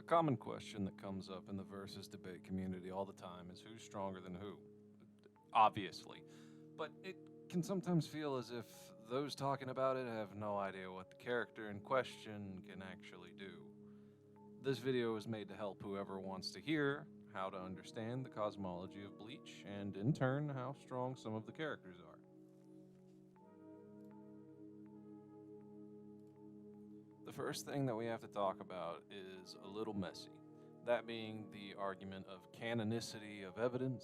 common question that comes up in the versus debate community all the time is who's stronger than who? Obviously. But it can sometimes feel as if those talking about it have no idea what the character in question can actually do. This video is made to help whoever wants to hear how to understand the cosmology of Bleach and, in turn, how strong some of the characters are. The first thing that we have to talk about is a little messy, that being the argument of canonicity of evidence.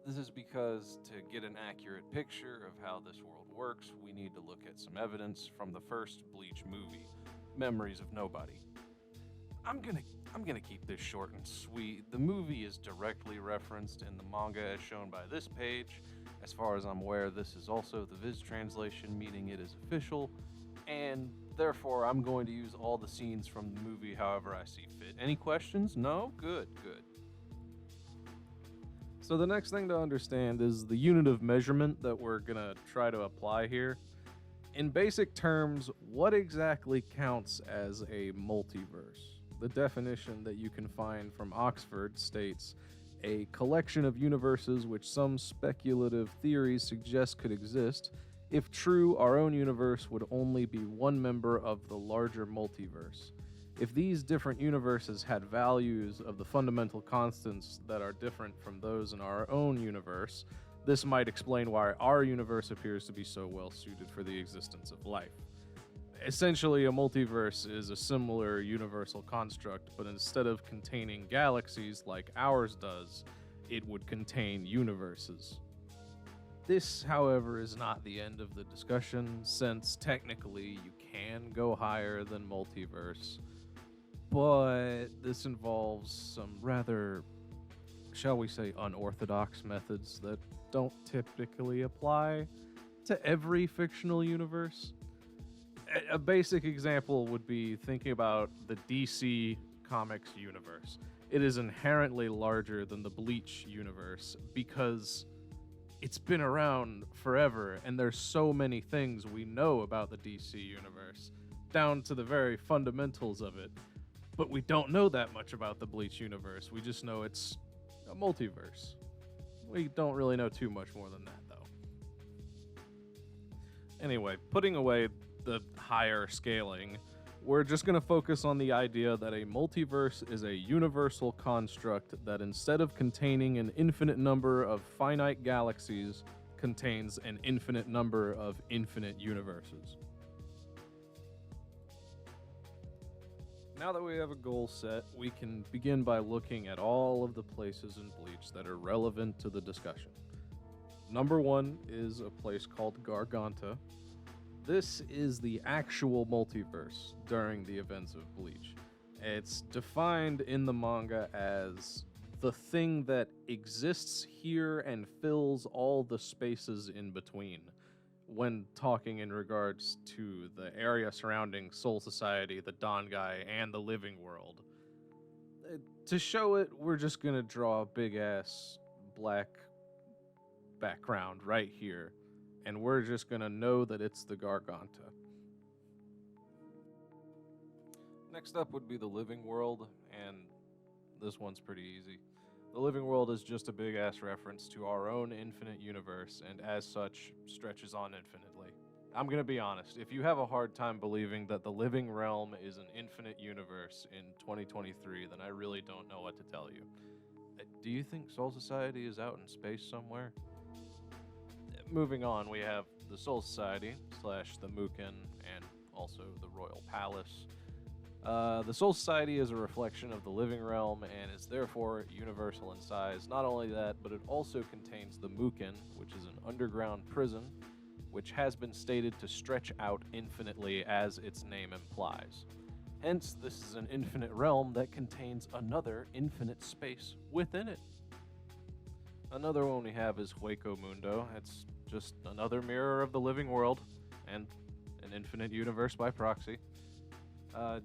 This is because to get an accurate picture of how this world works, we need to look at some evidence from the first Bleach movie, Memories of Nobody. I'm gonna keep this short and sweet. The movie is directly referenced in the manga as shown by this page. As far as I'm aware, this is also the Viz translation, meaning it is official, and therefore I'm going to use all the scenes from the movie however I see fit. Any questions? No? Good. So the next thing to understand is the unit of measurement that we're gonna try to apply here. In basic terms, what exactly counts as a multiverse? The definition that you can find from Oxford states, a collection of universes which some speculative theories suggest could exist. If true, our own universe would only be one member of the larger multiverse. If these different universes had values of the fundamental constants that are different from those in our own universe, this might explain why our universe appears to be so well suited for the existence of life. Essentially, a multiverse is a similar universal construct, but instead of containing galaxies like ours does, it would contain universes. This, however, is not the end of the discussion, since technically you can go higher than multiverse, but this involves some rather, shall we say, unorthodox methods that don't typically apply to every fictional universe. A basic example would be thinking about the DC Comics universe. It is inherently larger than the Bleach universe because it's been around forever, and there's so many things we know about the DC universe, down to the very fundamentals of it. But we don't know that much about the Bleach universe. We just know it's a multiverse. We don't really know too much more than that, though. Anyway, putting away the higher scaling, we're just going to focus on the idea that a multiverse is a universal construct that instead of containing an infinite number of finite galaxies, contains an infinite number of infinite universes. Now that we have a goal set, we can begin by looking at all of the places in Bleach that are relevant to the discussion. Number one is a place called Garganta. This is the actual multiverse during the events of Bleach. It's defined in the manga as the thing that exists here and fills all the spaces in between, when talking in regards to the area surrounding Soul Society, the Dangai, and the living world. To show it, we're just gonna draw a big-ass black background right here, and we're just gonna know that it's the Garganta. Next up would be the living world, and this one's pretty easy. The living world is just a big-ass reference to our own infinite universe, and as such, stretches on infinitely. I'm gonna be honest, if you have a hard time believing that the living realm is an infinite universe in 2023, then I really don't know what to tell you. Do you think Soul Society is out in space somewhere? Moving on, we have the Soul Society, / the Muken, and also the Royal Palace. The Soul Society is a reflection of the living realm and is therefore universal in size. Not only that, but it also contains the Muken, which is an underground prison, which has been stated to stretch out infinitely as its name implies. Hence, this is an infinite realm that contains another infinite space within it. Another one we have is Hueco Mundo. It's just another mirror of the living world and an infinite universe by proxy.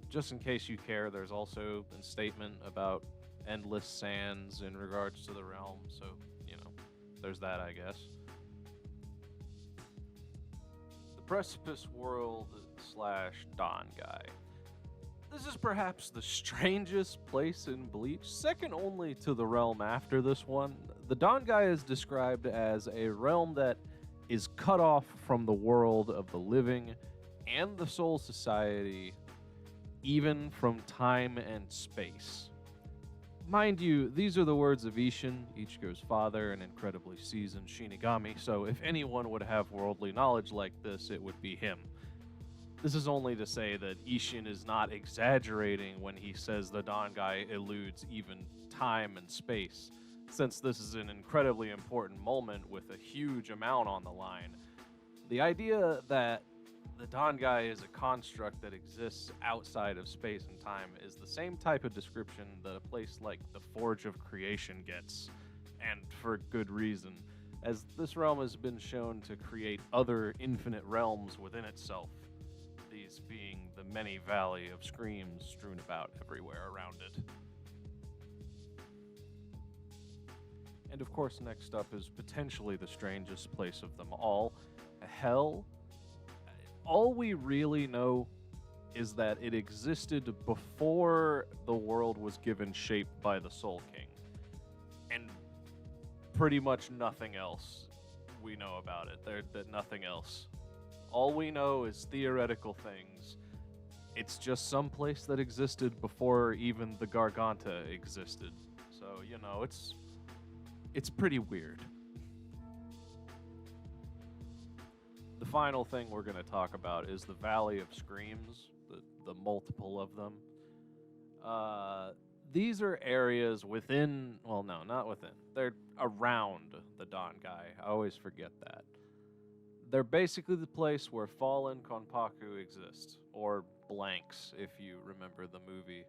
Just in case you care, there's also a statement about endless sands in regards to the realm, so, there's that, I guess. The Precipice World / Dangai. This is perhaps the strangest place in Bleach, second only to the realm after this one. The Dongai is described as a realm that is cut off from the world of the living and the Soul Society, even from time and space. Mind you, these are the words of Ishin, Ichigo's father, an incredibly seasoned Shinigami, so if anyone would have worldly knowledge like this, it would be him. This is only to say that Ishin is not exaggerating when he says the Dongai eludes even time and space, since this is an incredibly important moment with a huge amount on the line. The idea that the Dongai is a construct that exists outside of space and time is the same type of description that a place like the Forge of Creation gets, and for good reason, as this realm has been shown to create other infinite realms within itself, these being the many valley of screams strewn about everywhere around it. And of course, next up is potentially the strangest place of them all, Hell. All we really know is that it existed before the world was given shape by the Soul King. And pretty much nothing else we know about it. That nothing else. All we know is theoretical things. It's just some place that existed before even the Garganta existed. So, you know, it's pretty weird. The final thing we're going to talk about is the Valley of Screams, the multiple of them. These are areas within, well, no, not within. They're around the Dongai. I always forget that. They're basically the place where fallen Konpaku exists, or blanks, if you remember the movie.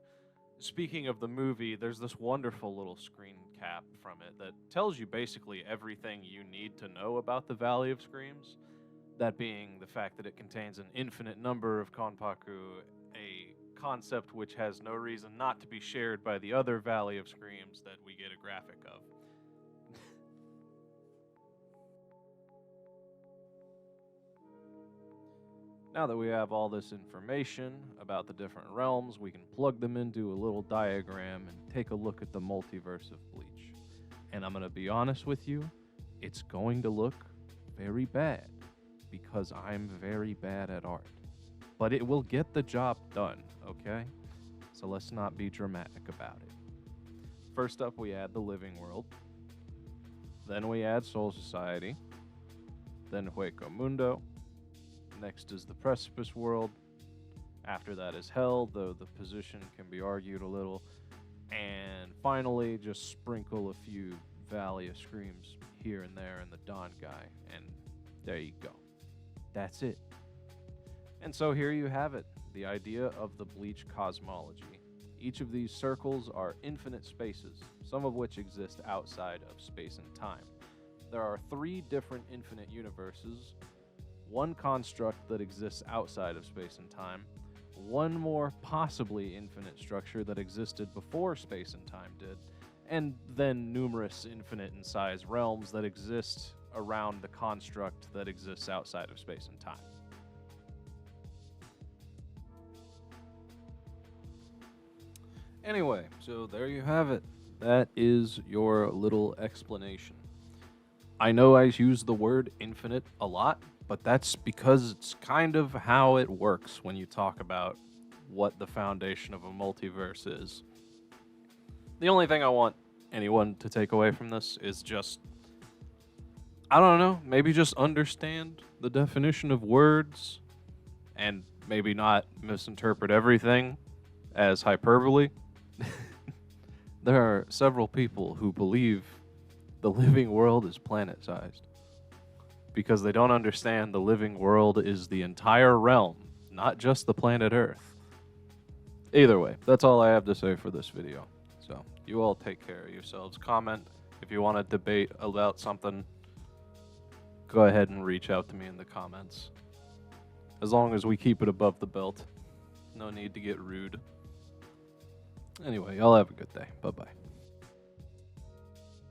Speaking of the movie, there's this wonderful little screen cap from it that tells you basically everything you need to know about the Valley of Screams. That being the fact that it contains an infinite number of Konpaku, a concept which has no reason not to be shared by the other Valley of Screams that we get a graphic of. Now that we have all this information about the different realms, we can plug them into a little diagram and take a look at the multiverse of Bleach. And I'm going to be honest with you, it's going to look very bad, because I'm very bad at art. But it will get the job done, okay? So let's not be dramatic about it. First up, we add the living world. Then we add Soul Society. Then Hueco Mundo. Next is the Precipice world. After that is Hell, though the position can be argued a little. And finally, just sprinkle a few Valley of Screams here and there in the Dongai. And there you go. That's it. And so here you have it, the idea of the Bleach cosmology. Each of these circles are infinite spaces, some of which exist outside of space and time. There are 3 different infinite universes, 1 construct that exists outside of space and time, 1 more possibly infinite structure that existed before space and time did, and then numerous infinite in size realms that exist around the construct that exists outside of space and time. Anyway, so there you have it. That is your little explanation. I know I use the word infinite a lot, but that's because it's kind of how it works when you talk about what the foundation of a multiverse is. The only thing I want anyone to take away from this is just, I don't know, maybe just understand the definition of words and maybe not misinterpret everything as hyperbole. There are several people who believe the living world is planet-sized because they don't understand the living world is the entire realm, not just the planet Earth. Either way, that's all I have to say for this video. So, you all take care of yourselves. Comment if you want to debate about something. Go ahead and reach out to me in the comments. As long as we keep it above the belt. No need to get rude. Anyway, y'all have a good day. Bye-bye.